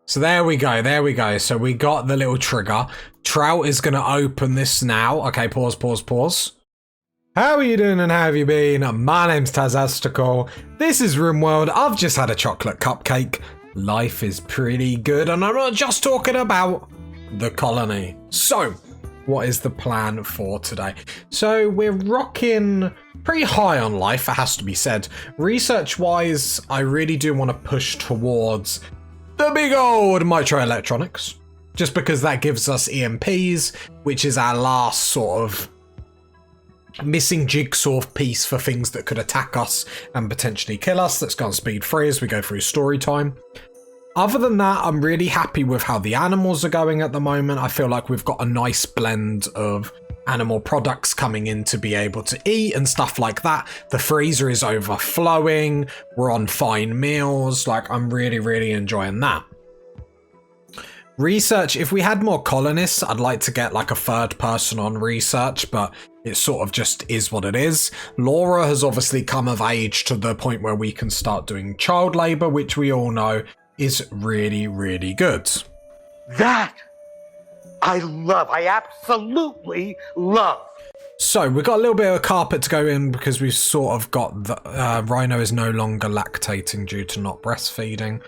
So there we go, there we go. So we got the little trigger. Trout is going to open this now. Okay, pause, pause, pause. How are you doing and how have you been? My name's Tazastical. This is Rimworld. I've just had a chocolate cupcake. Life is pretty good and I'm not just talking about the colony. So, what is the plan for today? So we're rocking pretty high on life, it has to be said. Research-wise, I really do want to push towards the big old microelectronics, just because that gives us EMPs, which is our last sort of missing jigsaw piece for things that could attack us and potentially kill us. Let's go on speed 3 as we go through story time. Other than that, I'm really happy with how the animals are going at the moment. I feel like we've got a nice blend of animal products coming in to be able to eat and stuff like that. The freezer is overflowing. We're on fine meals. Like, I'm really enjoying that. Research, if we had more colonists, I'd like to get like a third person on research, but it sort of just is what it is. Laura has obviously come of age to the point where we can start doing child labor, which we all know is really good. That I love. I absolutely love. So we've got a little bit of carpet to go in because we've sort of got the Rhino is no longer lactating due to not breastfeeding.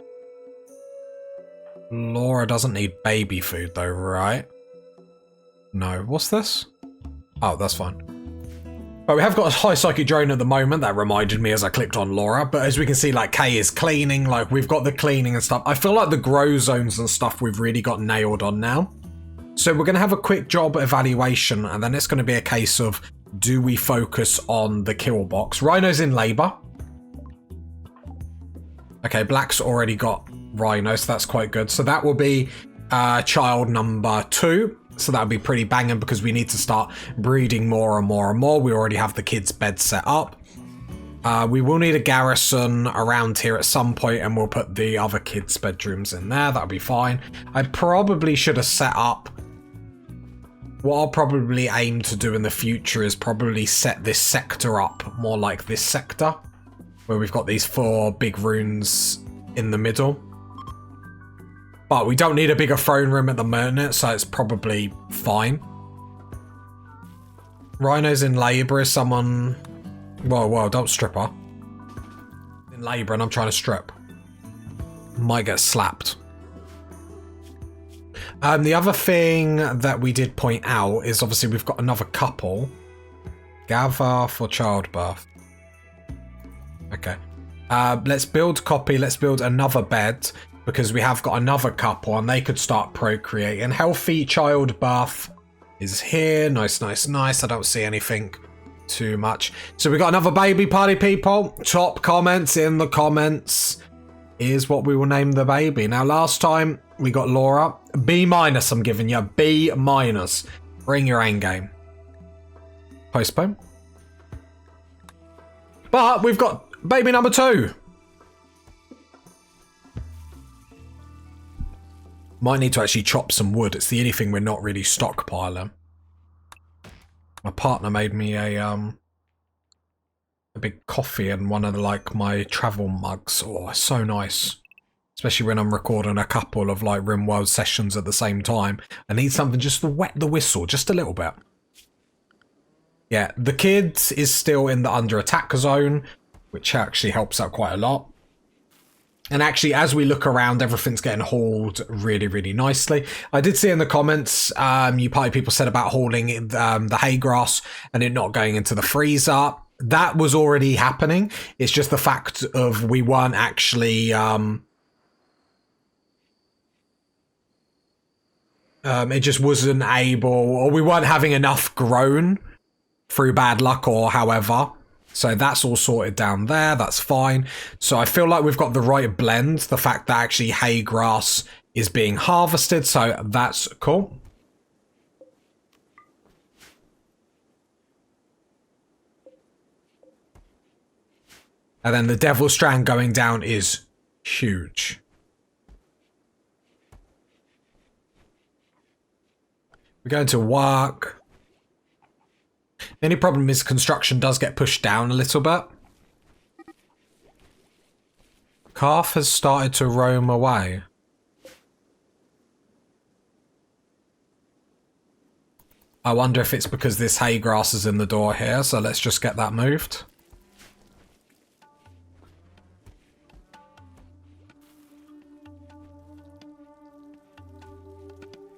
Laura doesn't need baby food though, right? No. What's this? Oh, that's fine. But we have got a high psychic drone at the moment. That reminded me as I clicked on Laura. But as we can see, like, Kay is cleaning. Like, we've got the cleaning and stuff. I feel like the grow zones and stuff we've really got nailed on now. So we're going to have a quick job evaluation. And then it's going to be a case of, do we focus on the kill box? Rhino's in labour. Okay, Black's already got Rhino, so that's quite good. So that will be child number 2. So that'll be pretty banging because we need to start breeding more and more and more. We already have the kids' bed set up. We will need a garrison around here at some point and we'll put the other kids' bedrooms in there. That'll be fine. I probably should have set up... What I'll probably aim to do in the future is probably set this sector up more like this sector, where we've got these 4 big rooms in the middle. But we don't need a bigger throne room at the moment, so it's probably fine. Rhino's in labour. Is someone... Whoa, don't strip her. In labour and I'm trying to strip. Might get slapped. The other thing that we did point out is obviously we've got another couple. Gather for childbirth. Okay. Let's build copy. Let's build another bed. Because we have got another couple and they could start procreating. Healthy childbirth is here. Nice. I don't see anything too much. So we got another baby party, people. Top comments in the comments is what we will name the baby. Now, last time we got Laura. B-, I'm giving you. B-. Bring your aim game. Postpone. But we've got baby number 2. Might need to actually chop some wood. It's the only thing we're not really stockpiling. My partner made me a big coffee and one of my travel mugs. Oh, it's so nice. Especially when I'm recording a couple of like Rimworld sessions at the same time. I need something just to wet the whistle, just a little bit. Yeah, the kid is still in the under attack zone, which actually helps out quite a lot. And actually, as we look around, everything's getting hauled really nicely. I did see in the comments, you probably people said about hauling the hay grass and it not going into the freezer. That was already happening. It's just the fact of we weren't actually... it just wasn't able, or we weren't having enough grown through bad luck or however. So that's all sorted down there. That's fine. So I feel like we've got the right blend. The fact that actually hay grass is being harvested. So that's cool. And then the Devil Strand going down is huge. We're going to work. The only problem is construction does get pushed down a little bit. Calf has started to roam away. I wonder if it's because this hay grass is in the door here, so let's just get that moved.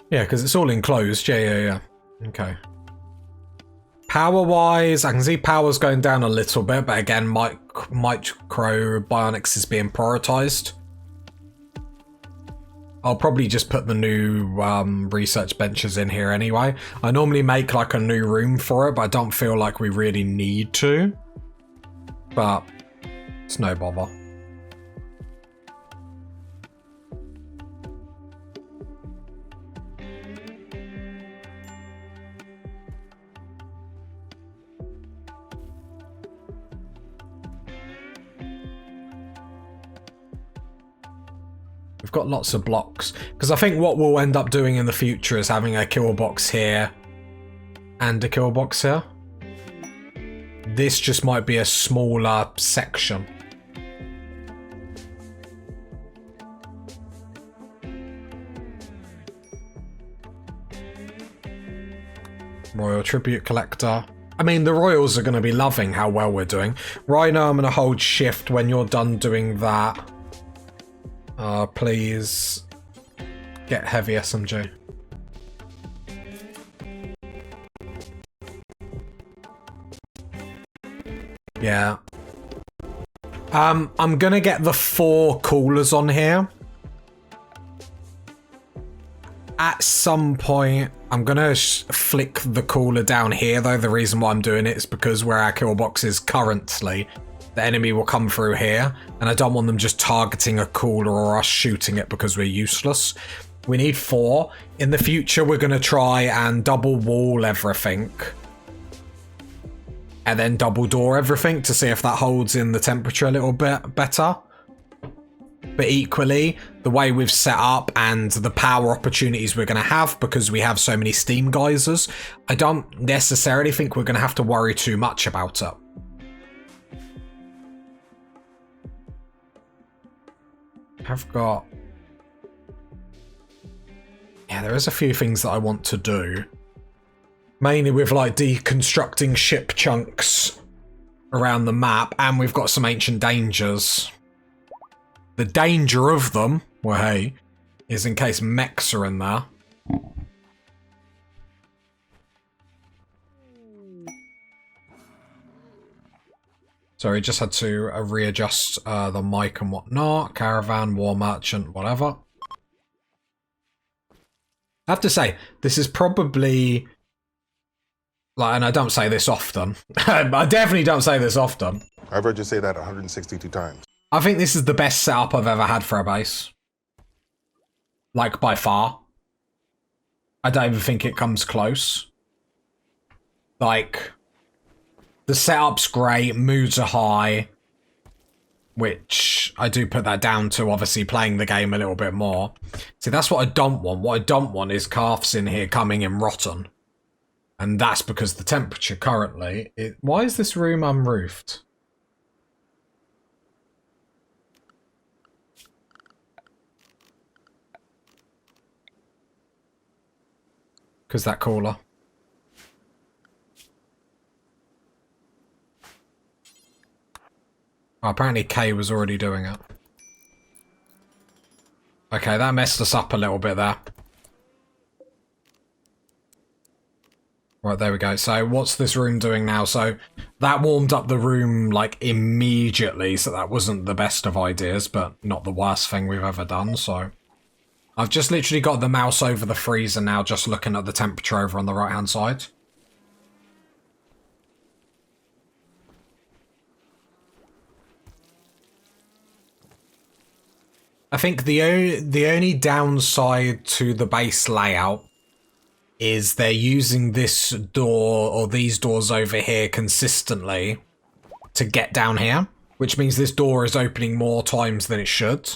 Yeah, because it's all enclosed. Yeah. Okay. Power-wise, I can see power's going down a little bit, but again, micro bionics is being prioritized. I'll probably just put the new research benches in here anyway. I normally make like a new room for it, but I don't feel like we really need to. But it's no bother. We've got lots of blocks, because I think what we'll end up doing in the future is having a kill box here and a kill box here. This just might be a smaller section. Royal Tribute Collector. I mean, the Royals are going to be loving how well we're doing. Rhino, I'm going to hold shift when you're done doing that. Please get heavy SMG. Yeah. I'm gonna get the 4 coolers on here. At some point, I'm gonna flick the cooler down here, though. The reason why I'm doing it is because where our kill box is currently, the enemy will come through here, and I don't want them just targeting a cooler or us shooting it because we're useless. We need 4. In the future, we're going to try and double wall everything. And then double door everything to see if that holds in the temperature a little bit better. But equally, the way we've set up and the power opportunities we're going to have because we have so many steam geysers, I don't necessarily think we're going to have to worry too much about it. I've got... Yeah, there is a few things that I want to do. Mainly with like deconstructing ship chunks around the map, and we've got some ancient dangers. The danger of them, well hey, is in case mechs are in there. Sorry, just had to readjust the mic and whatnot. Caravan, War Merchant, whatever. I have to say, this is probably... Like, and I don't say this often. I definitely don't say this often. I've heard you say that 162 times. I think this is the best setup I've ever had for a base. Like, by far. I don't even think it comes close. Like... The setup's great, moods are high, which I do put that down to obviously playing the game a little bit more. See, that's what I don't want. What I don't want is calves in here coming in rotten. And that's because the temperature currently... Why is this room unroofed? Because that cooler. Oh, apparently Kay was already doing it. Okay, that messed us up a little bit there. Right, there we go. So what's this room doing now? So that warmed up the room like immediately, so that wasn't the best of ideas, but not the worst thing we've ever done, so... I've just literally got the mouse over the freezer now, just looking at the temperature over on the right-hand side. I think the only downside to the base layout is they're using this door or these doors over here consistently to get down here, which means this door is opening more times than it should.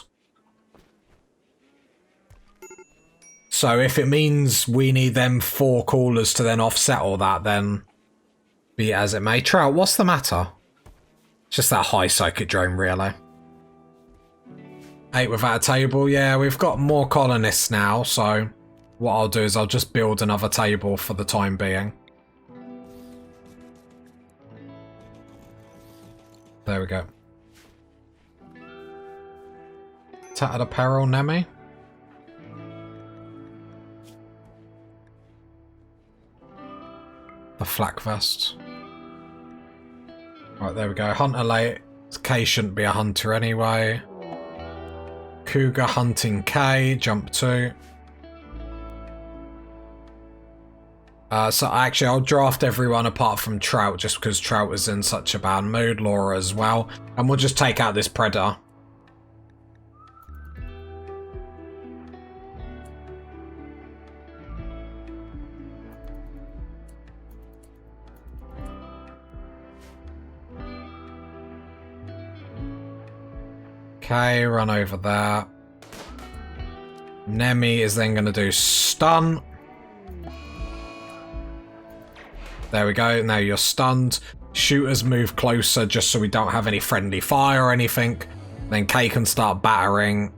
So if it means we need them 4 coolers to then offset all that, then be it as it may. Trout, what's the matter? It's just that high psychic drone, really. 8 without a table. Yeah, we've got more colonists now, so what I'll do is I'll just build another table for the time being. There we go. Tattered apparel, Nemi. The flak vest. Right, there we go. Hunter late. K shouldn't be a hunter anyway. Cougar hunting K. Jump 2. So actually, I'll draft everyone apart from Trout just because Trout is in such a bad mood. Laura as well. And we'll just take out this Predator. Okay, run over there. Nemi is then going to do stun. There we go, now you're stunned. Shooters move closer just so we don't have any friendly fire or anything. Then K can start battering.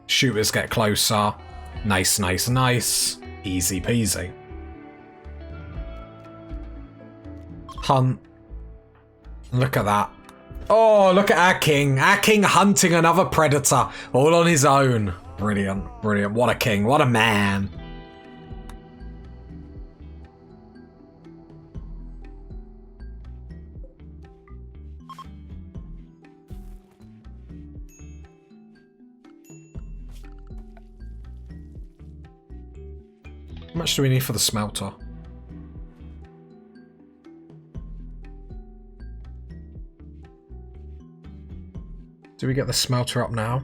Shooters get closer. Nice, nice, nice. Easy peasy. Hunt. Look at that. Oh, look at our king. Our king hunting another predator all on his own. Brilliant, brilliant. What a king. What a man. How much do we need for the smelter? Do we get the smelter up now?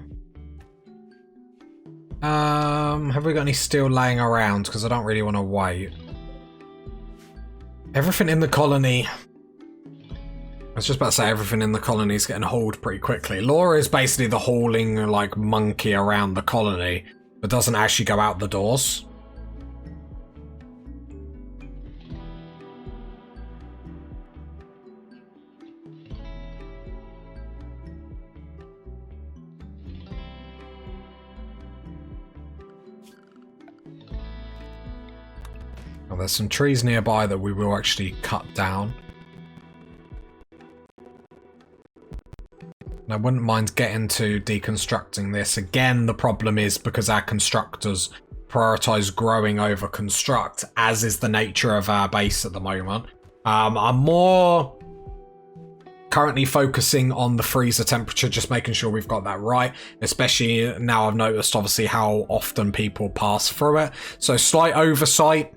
Have we got any steel laying around? Because I don't really want to wait. Everything in the colony... I was just about to say everything in the colony is getting hauled pretty quickly. Laura is basically the hauling, like, monkey around the colony, but doesn't actually go out the doors. Oh, there's some trees nearby that we will actually cut down. And I wouldn't mind getting to deconstructing this. Again, the problem is because our constructors prioritize growing over construct, as is the nature of our base at the moment. I'm more currently focusing on the freezer temperature, just making sure we've got that right, especially now I've noticed obviously how often people pass through it. So slight oversight,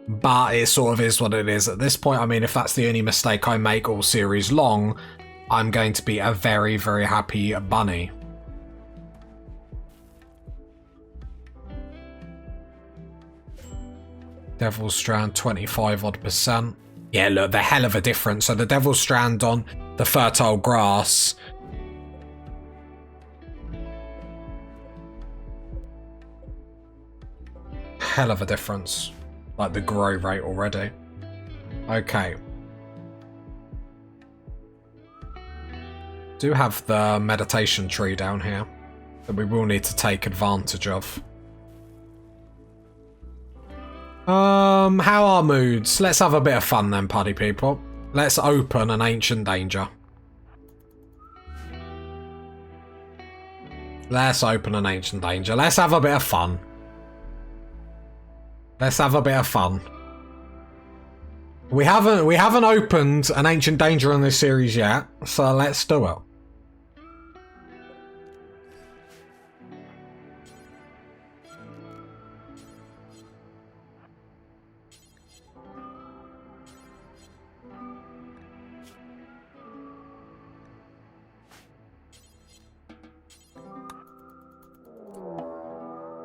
but it sort of is what it is at this point. I mean, if that's the only mistake I make all series long, I'm going to be a very, very happy bunny. Devil's Strand, 25 odd %. Yeah, look, they're hell of a difference. So the Devil's Strand on the fertile grass. Hell of a difference. Like the grow rate already. Okay. Do have the meditation tree down here that we will need to take advantage of. How are moods? Let's have a bit of fun then, party people. Let's open an ancient danger. Let's open an ancient danger. Let's have a bit of fun. Let's have a bit of fun. We haven't opened an ancient danger in this series yet, so let's do it.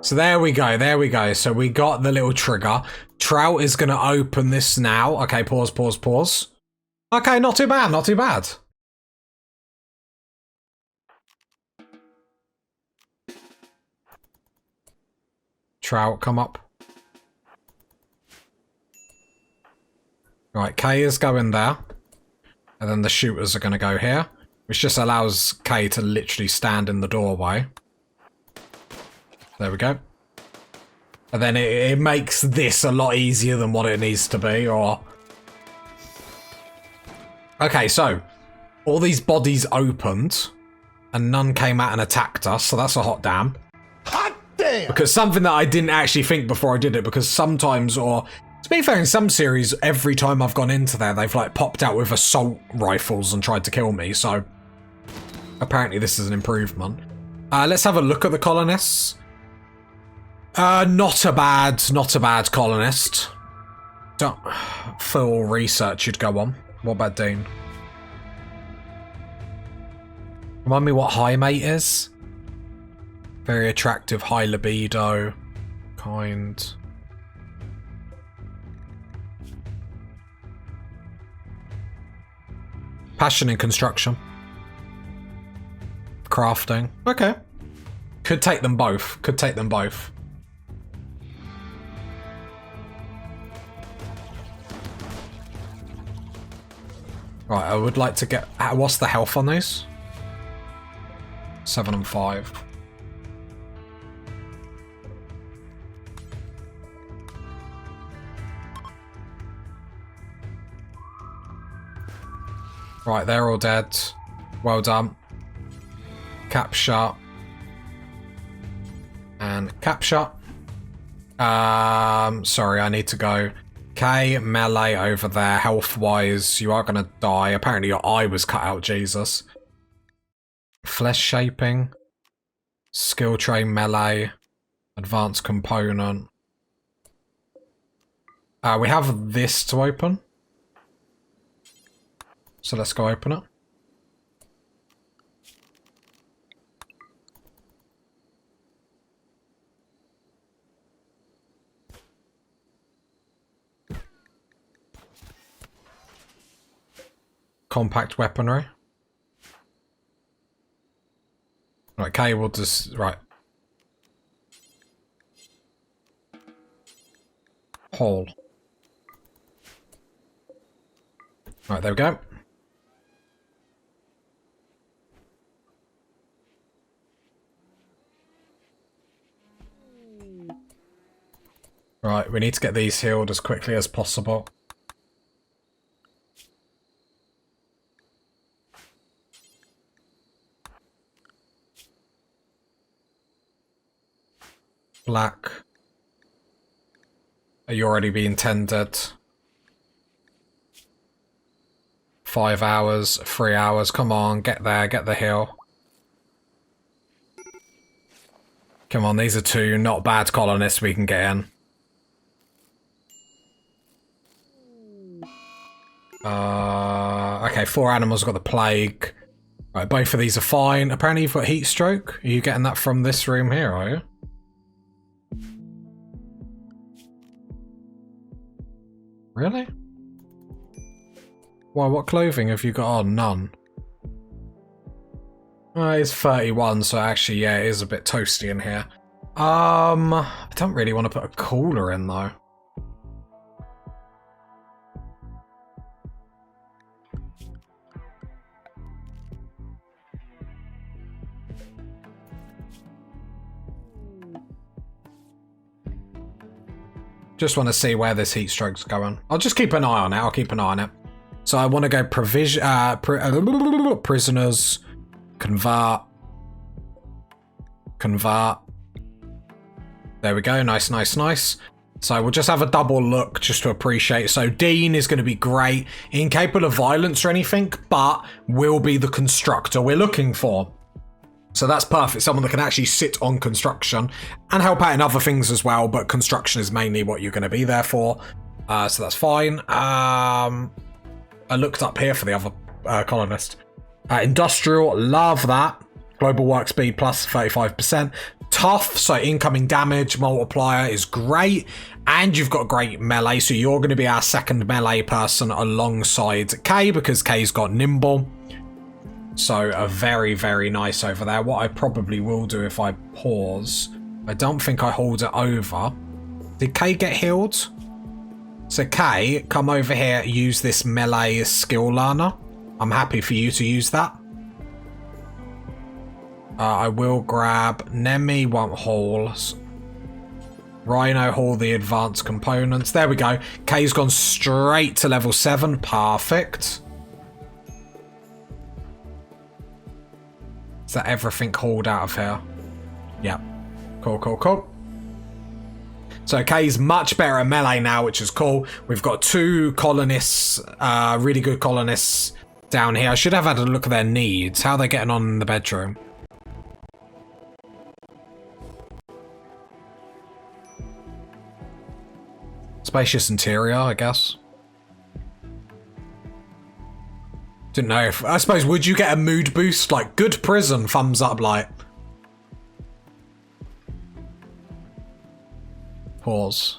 So there we go, there we go. So we got the little trigger. Trout is going to open this now. Okay, pause, pause, pause. Okay, not too bad, not too bad. Trout, come up. Right, K is going there. And then the shooters are going to go here. Which just allows K to literally stand in the doorway. There we go. And then it makes this a lot easier than what it needs to be, or... Okay, so all these bodies opened and none came out and attacked us, so that's a hot damn. Hot damn! Because something that I didn't actually think before I did it, because sometimes, or to be fair, in some series, every time I've gone into there, they've like popped out with assault rifles and tried to kill me, so apparently this is an improvement. Let's have a look at the colonists. Not a bad colonist. Don't, full research you'd go on. What about Dean? Remind me what high mate is? Very attractive, high libido, kind. Passion in construction. Crafting. Okay. Could take them both. Could take them both. Right, I would like to get... What's the health on these? 7 and 5. Right, they're all dead. Well done. Capture. And capture. Sorry, I need to go. Okay, melee over there. Health-wise, you are going to die. Apparently your eye was cut out, Jesus. Flesh shaping. Skill tray melee. Advanced component. We have this to open. So let's go open it. Compact weaponry. Okay, we'll just... Right. Hole. Right, there we go. Right, we need to get these healed as quickly as possible. Black. Are you already being tended? 5 hours, 3 hours. Come on, get there, get the heal. Come on, these are 2 not bad colonists we can get in. Okay, 4 animals got the plague. Right, both of these are fine. Apparently you've got heat stroke. Are you getting that from this room here, are you? Really? Well, what clothing have you got on? None. It's 31, so actually, yeah, it is a bit toasty in here. I don't really want to put a cooler in, though. Just want to see where this heat stroke's going. I'll just keep an eye on it. I'll keep an eye on it. So I want to go prisoners, convert. There we go. Nice, nice, nice. So we'll just have a double look just to appreciate. So Dean is going to be great. Incapable of violence or anything, but will be the constructor we're looking for. So that's perfect. Someone that can actually sit on construction and help out in other things as well. But construction is mainly what you're going to be there for. So that's fine. I looked up here for the other colonist. Industrial, love that. Global work speed plus 35%. Tough, so incoming damage multiplier is great. And you've got great melee. So you're going to be our second melee person alongside Kay because Kay's got nimble. So a very, very nice over there. What I probably will do if I pause, I don't think I hold it over. Did Kay get healed? So Kay, come over here, use this melee skill learner. I'm happy for you to use that. I will grab Nemi, won't haul. Rhino Hall, the advanced components. There we go. Kay's gone straight to level 7. Perfect. Is that everything hauled out of here? Yep. Cool, cool, cool. So Kay's much better at melee now, which is cool. We've got 2 colonists, really good colonists down here. I should have had a look at their needs. How are they getting on in the bedroom? Spacious interior, I guess. Didn't know if... I suppose, would you get a mood boost? Like, good prison, thumbs up, like... Pause.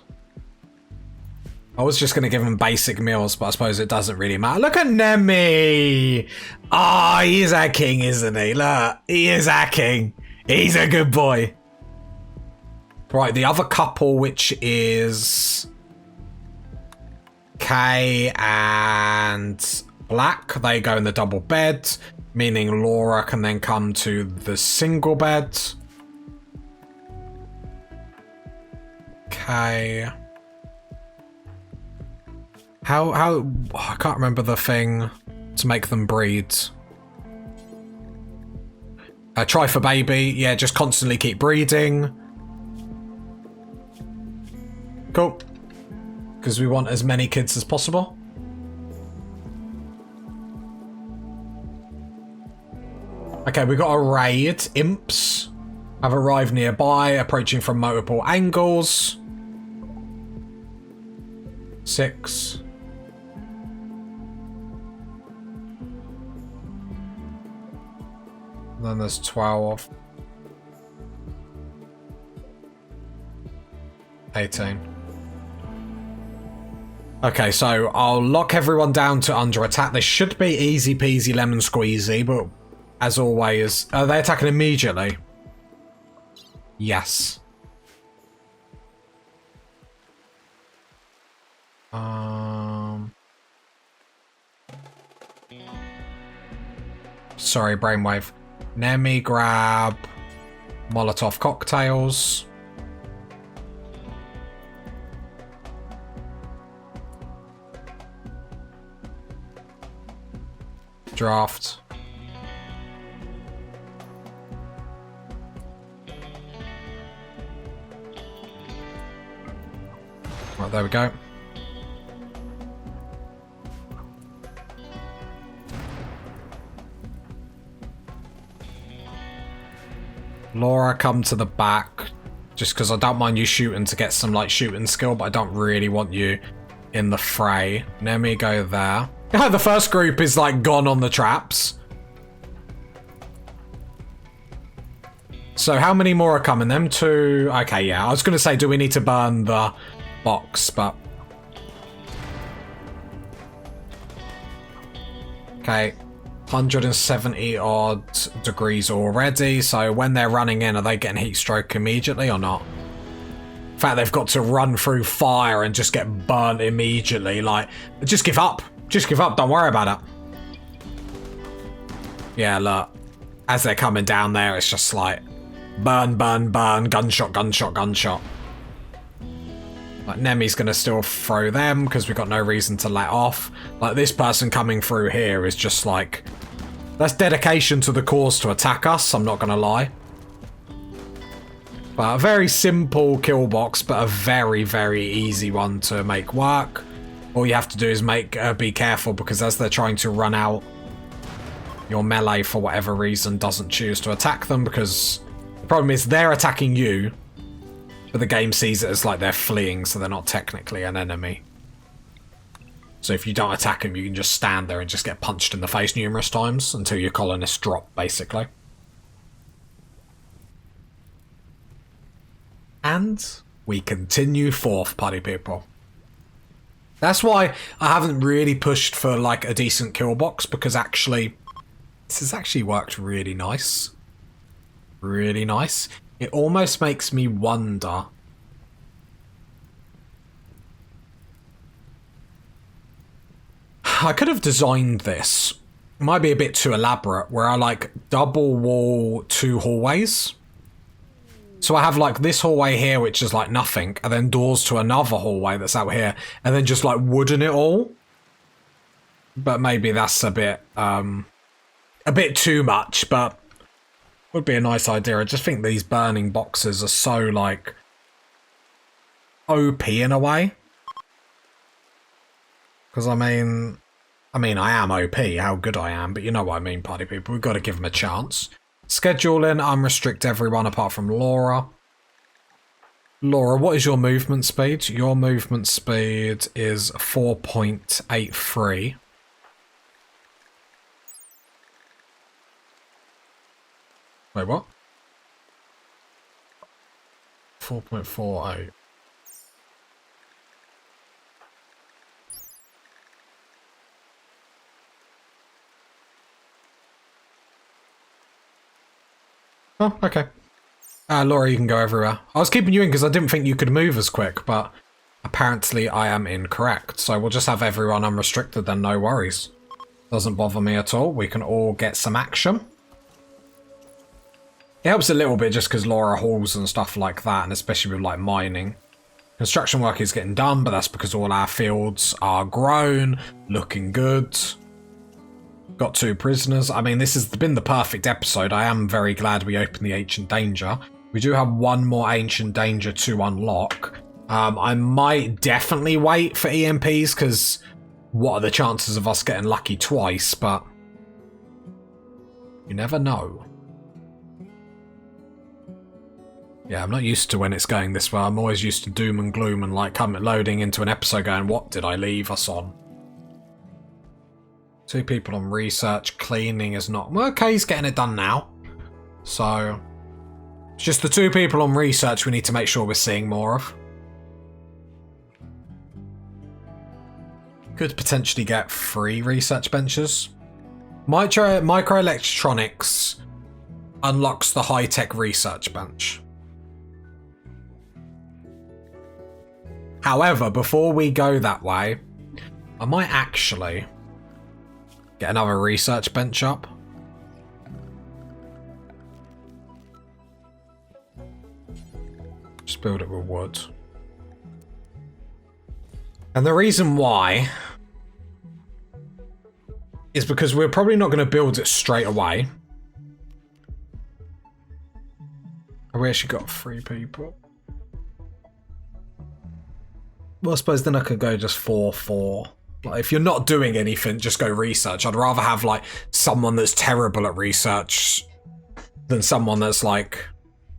I was just going to give him basic meals, but I suppose it doesn't really matter. Look at Nemi! Ah, he is our king, isn't he? Look, he is our king. He's a good boy. Right, the other couple, which is... Kay and Black, they go in the double bed, meaning Laura can then come to the single bed. Okay. How I can't remember the thing to make them breed. Try for baby. Yeah, just constantly keep breeding. Cool. Because we want as many kids as possible. Okay, we got a raid. Imps have arrived nearby, approaching from multiple angles. 6. And then there's 12. 18. Okay, so I'll lock everyone down to under attack. This should be easy peasy lemon squeezy, but as always, are they attacking immediately? Yes. Sorry, brainwave. Nemi, grab Molotov cocktails. Draft. Right, there we go. Laura, come to the back. Just because I don't mind you shooting to get some like shooting skill, but I don't really want you in the fray. Nemi, go there. The first group is like gone on the traps. So how many more are coming? Them 2. Okay, yeah. I was going to say, do we need to burn the box? But okay, 170 odd degrees already. So when they're running in, are they getting heat stroke immediately or not? In fact, they've got to run through fire and just get burnt immediately. Like, just give up. Just give up, don't worry about it. Yeah, look. As they're coming down there, it's just like burn, burn, burn, gunshot, gunshot, gunshot. Like, Nemi's gonna still throw them because we've got no reason to let off. Like, this person coming through here is just like... That's dedication to the cause to attack us, I'm not gonna lie. But a very simple kill box, but a very, very easy one to make work. All you have to do is be careful, because as they're trying to run out, your melee, for whatever reason, doesn't choose to attack them, because the problem is they're attacking you, but the game sees it as like they're fleeing, so they're not technically an enemy. So if you don't attack them, you can just stand there and just get punched in the face numerous times until your colonists drop, basically. And we continue forth, party people. That's why I haven't really pushed for like a decent kill box, because actually this has actually worked really nice. Really nice. It almost makes me wonder. I could have designed this. It might be a bit too elaborate, where I like double wall 2 hallways. So I have like this hallway here, which is like nothing, and then doors to another hallway that's out here, and then just like wooden it all. But maybe that's a bit too much, but would be a nice idea. I just think these burning boxes are so like OP in a way. Because I mean I am OP, how good I am, but you know what I mean, party people. We've got to give them a chance. Scheduling, unrestrict everyone apart from Laura. Laura, what is your movement speed? Your movement speed is 4.83. Wait, what? 4.48. Oh, okay. Laura, you can go everywhere. I was keeping you in because I didn't think you could move as quick, but apparently I am incorrect. So we'll just have everyone unrestricted then, no worries. Doesn't bother me at all. We can all get some action. It helps a little bit just because Laura hauls and stuff like that, and especially with like mining. Construction work is getting done, but that's because all our fields are grown, looking good. Got 2 prisoners. I mean, this has been the perfect episode. I am very glad we opened the Ancient Danger. We do have 1 more Ancient Danger to unlock. I might definitely wait for EMPs, because what are the chances of us getting lucky twice, but you never know. Yeah, I'm not used to when it's going this way. I'm always used to doom and gloom and like loading into an episode going, what did I leave us on? 2 people on research. Cleaning is not... Well, okay, he's getting it done now. So, it's just the 2 people on research we need to make sure we're seeing more of. Could potentially get 3 research benches. Microelectronics unlocks the high-tech research bench. However, before we go that way, I might actually get another research bench up. Just build it with wood. And the reason why is because we're probably not going to build it straight away. We actually got 3 people. Well, I suppose then I could go just 4-4. Like, if you're not doing anything, just go research. I'd rather have like someone that's terrible at research than someone that's like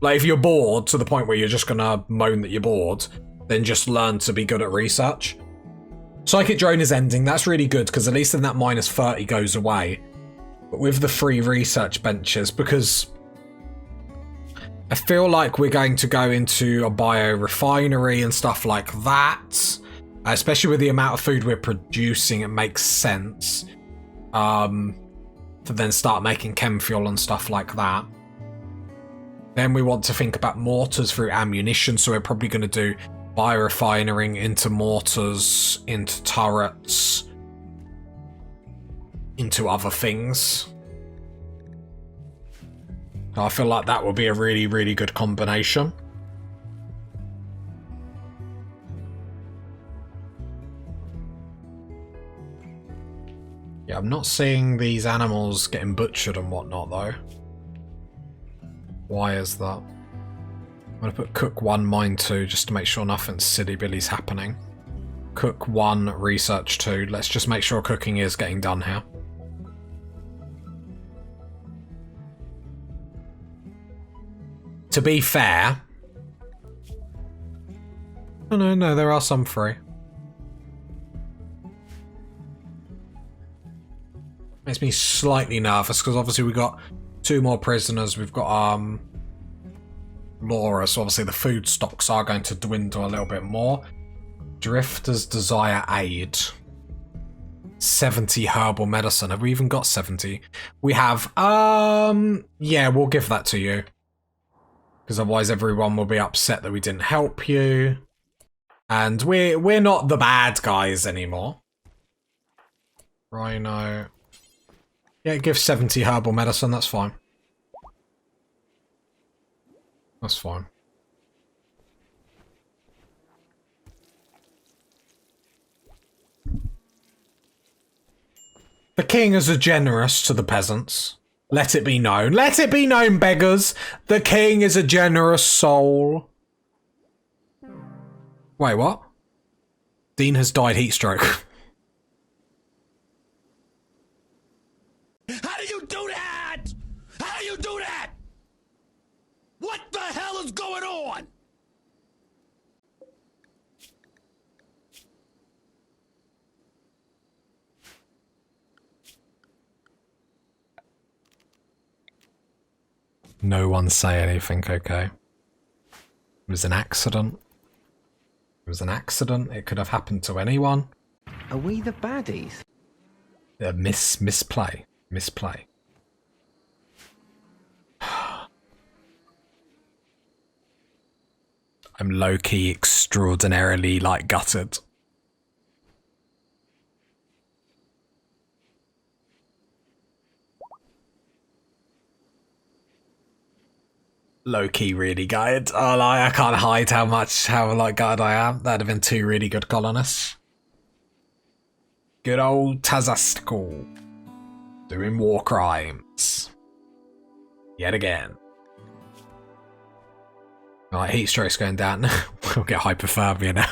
if you're bored to the point where you're just gonna moan that you're bored, then just learn to be good at research. Psychic drone is ending. That's really good because at least then that -30 goes away. But with the 3 research benches, because I feel like we're going to go into a biorefinery and stuff like that. Especially with the amount of food we're producing, it makes sense to then start making chem fuel and stuff like that. Then we want to think about mortars through ammunition, so we're probably going to do biorefining into mortars, into turrets, into other things. I feel like that would be a really, really good combination. Yeah, I'm not seeing these animals getting butchered and whatnot, though. Why is that? I'm going to put Cook 1, Mine 2, just to make sure nothing silly-billy's happening. Cook 1, Research 2. Let's just make sure cooking is getting done here. To be fair... Oh, no, there are some free. Makes me slightly nervous because obviously we've got 2 more prisoners. We've got Laura, so obviously the food stocks are going to dwindle a little bit more. Drifters desire aid. 70 herbal medicine. Have we even got 70? We have. Yeah, we'll give that to you because otherwise everyone will be upset that we didn't help you, and we're not the bad guys anymore. Rhino. Yeah, give 70 herbal medicine, that's fine. That's fine. The king is a generous to the peasants. Let it be known. Let it be known, beggars. The king is a generous soul. Wait, what? Dean has died heat stroke. How do you do that? How do you do that? What the hell is going on? No one say anything, okay? It was an accident. It was an accident. It could have happened to anyone. Are we the baddies? Misplay. Misplay. I'm low-key extraordinarily, like, gutted. Low-key really gutted. Oh, like, I can't hide how like gutted I am. That'd have been two really good colonists. Good old Tazastical. Doing war crimes. Yet again. Alright, heat stroke's going down. We'll get hypothermia now.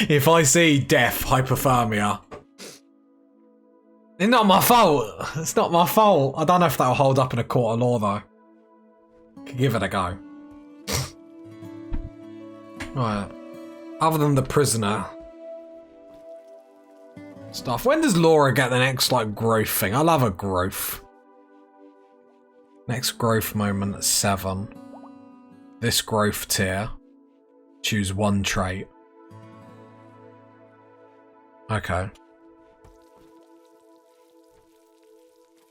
If I see death, hypothermia. It's not my fault. It's not my fault. I don't know if that'll hold up in a court of law though. Could give it a go. Right. Other than the prisoner stuff. When does Laura get the next like growth thing? I love a growth. Next growth moment at 7. This growth tier. Choose one trait. Okay.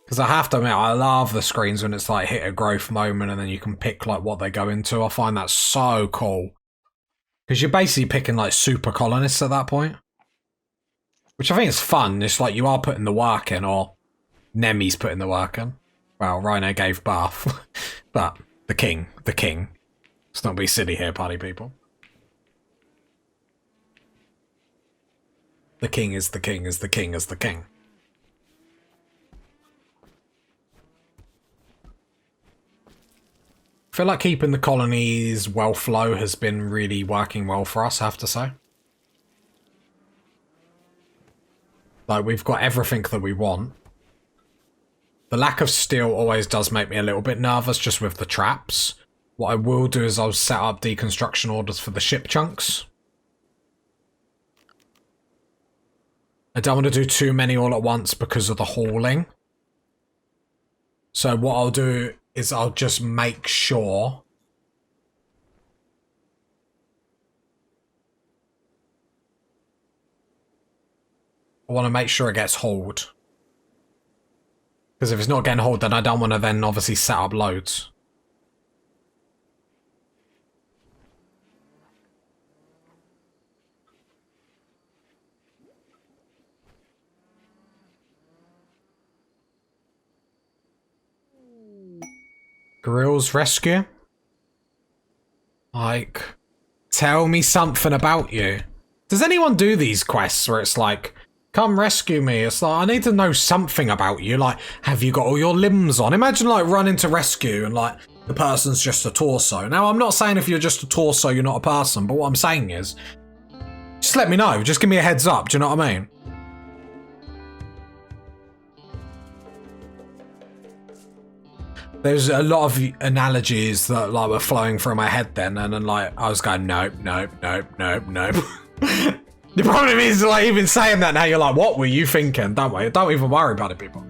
Because I have to admit, I love the screens when it's like hit a growth moment and then you can pick like what they go into. I find that so cool. Because you're basically picking like super colonists at that point. Which I think is fun. It's like you are putting the work in, or Nemi's putting the work in. Well, Rhino gave birth. But the king. Let's not be silly here, party people. The king is the king is the king is the king. I feel like keeping the colony's wealth low has been really working well for us, I have to say. Like, we've got everything that we want. The lack of steel always does make me a little bit nervous just with the traps. What I will do is I'll set up deconstruction orders for the ship chunks. I don't want to do too many all at once because of the hauling. So what I'll do is I'll just make sure I want to make sure it gets hauled. Because if it's not getting hauled, then I don't want to then obviously set up loads. Grills rescue? Like, tell me something about you. Does anyone do these quests where it's like, come rescue me? It's like, I need to know something about you. Like, have you got all your limbs on? Imagine like running to rescue and like the person's just a torso. Now, I'm not saying if you're just a torso, you're not a person, but what I'm saying is, just let me know. Just give me a heads up. Do you know what I mean? There's a lot of analogies that like were flowing through my head then, and then like I was going, nope. The problem is like even saying that now, you're like, what were you thinking? Don't even worry about it, people.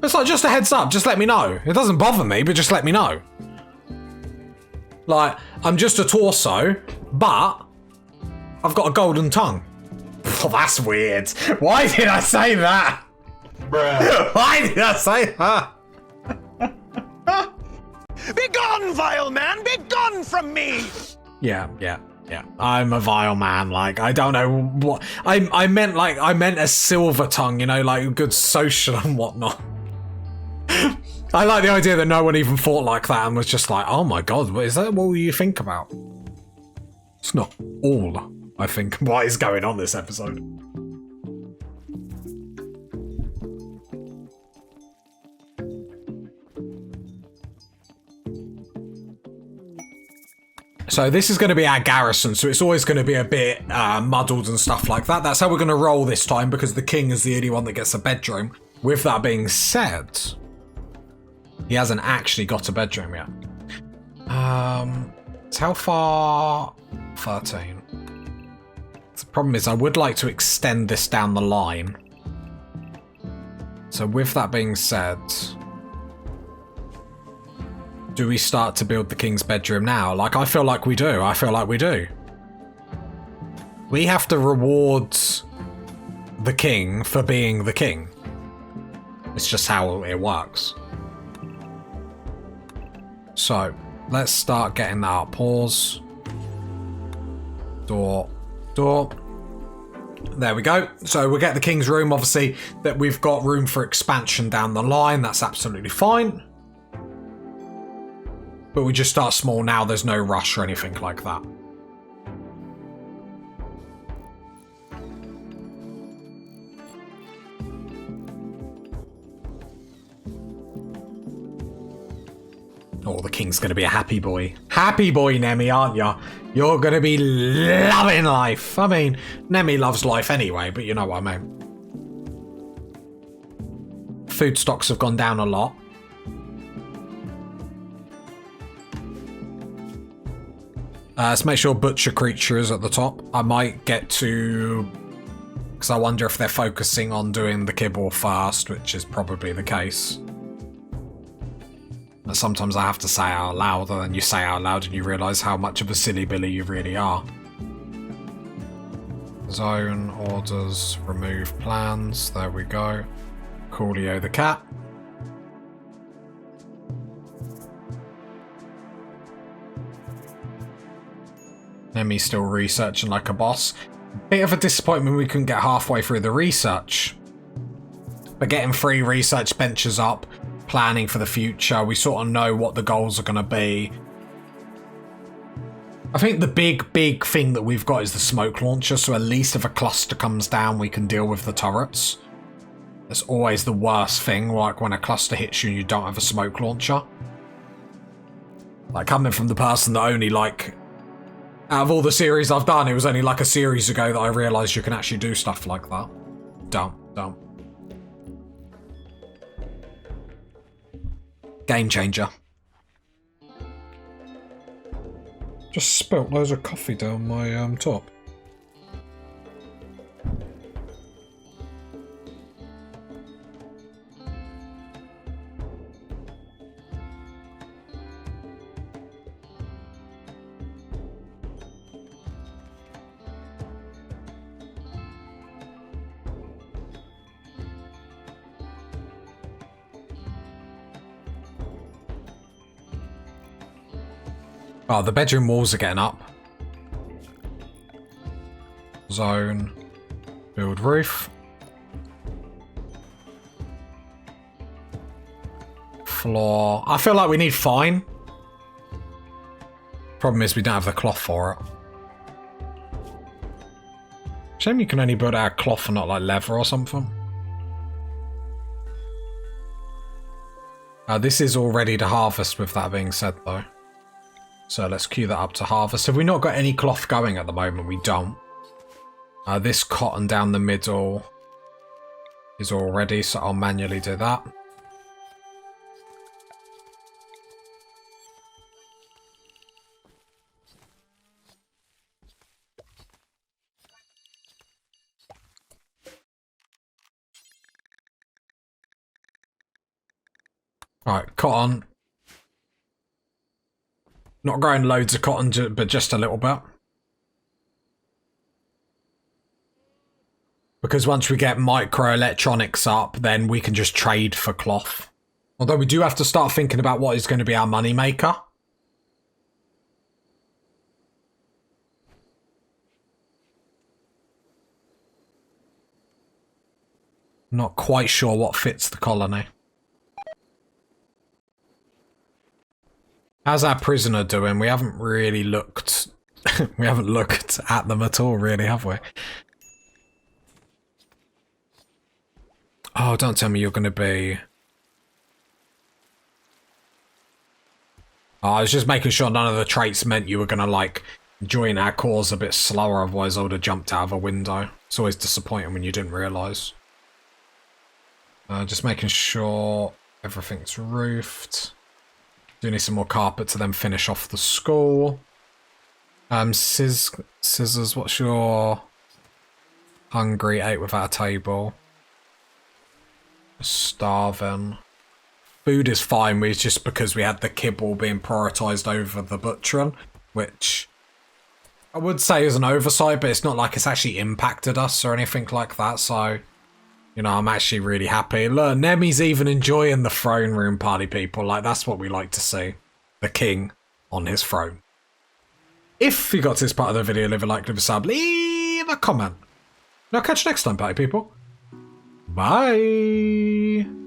It's like just a heads up, just let me know. It doesn't bother me, but just let me know. Like, I'm just a torso, but I've got a golden tongue. Oh, that's weird. Why did I say that? Bruh. Why did I say that? Be gone, vile man! Be gone from me! Yeah. I'm a vile man. Like, I don't know what I meant. Like, I meant a silver tongue. You know, like good social and whatnot. I like the idea that no one even thought like that and was just like, oh my god, what is that what you think about? It's not all, I think, what is going on this episode. So this is going to be our garrison, so it's always going to be a bit muddled and stuff like that. That's how we're going to roll this time, because the king is the only one that gets a bedroom. With that being said, he hasn't actually got a bedroom yet. So how far? 13. The problem is I would like to extend this down the line. So with that being said, do we start to build the king's bedroom now? Like, I feel like we do. I feel like we do. We have to reward the king for being the king. It's just how it works. So, let's start getting that up. Pause. Door. Door. There we go. So we'll get the king's room. Obviously, that we've got room for expansion down the line. That's absolutely fine. But we just start small now, there's no rush or anything like that. Oh, the king's gonna be a happy boy. Happy boy, Nemi, aren't ya? You're gonna be loving life. I mean, Nemi loves life anyway, but you know what I mean. Food stocks have gone down a lot. Let's make sure butcher creature is at the top. I might get to... because I wonder if they're focusing on doing the kibble first, which is probably the case. But sometimes I have to say out loud, and then you say out loud and you realise how much of a silly billy you really are. Zone, orders, remove plans. There we go. Coolio the cat. Nemi's still researching like a boss. Bit of a disappointment we couldn't get halfway through the research. But getting 3 research benches up, planning for the future, we sort of know what the goals are going to be. I think the big thing that we've got is the smoke launcher, so at least if a cluster comes down, we can deal with the turrets. It's always the worst thing, like when a cluster hits you and you don't have a smoke launcher. Like, coming from the person that only, like... out of all the series I've done, it was only like a series ago that I realised you can actually do stuff like that. Dumb. Game changer. Just spilt loads of coffee down my top. Oh, the bedroom walls are getting up. Zone. Build roof. Floor. I feel like we need fine. Problem is we don't have the cloth for it. Shame you can only build out cloth and not like leather or something. This is all ready to harvest with that being said though. So let's queue that up to harvest. Have we not got any cloth going at the moment? We don't. This cotton down the middle is all ready, so I'll manually do that. Alright, cotton. Not growing loads of cotton, but just a little bit. Because once we get microelectronics up, then we can just trade for cloth. Although we do have to start thinking about what is going to be our money maker. Not quite sure what fits the colony. How's our prisoner doing? We haven't really looked... we haven't looked at them at all, really, have we? Oh, don't tell me you're going to be... Oh, I was just making sure none of the traits meant you were going to, like, join our cause a bit slower, otherwise I would have jumped out of a window. It's always disappointing when you didn't realise. Just making sure everything's roofed. Do need some more carpet to then finish off the school. Scissors, what's your... Hungry, ate without a table. Starving. Food is fine, it's just because we had the kibble being prioritised over the butchering, which I would say is an oversight, but it's not like it's actually impacted us or anything like that, so, you know, I'm actually really happy. Look, Nemi's even enjoying the throne room, party people, like, that's what we like to see. The king on his throne. If you got to this part of the video, leave a like, leave a sub, leave a comment. And I'll catch you next time, party people. Bye!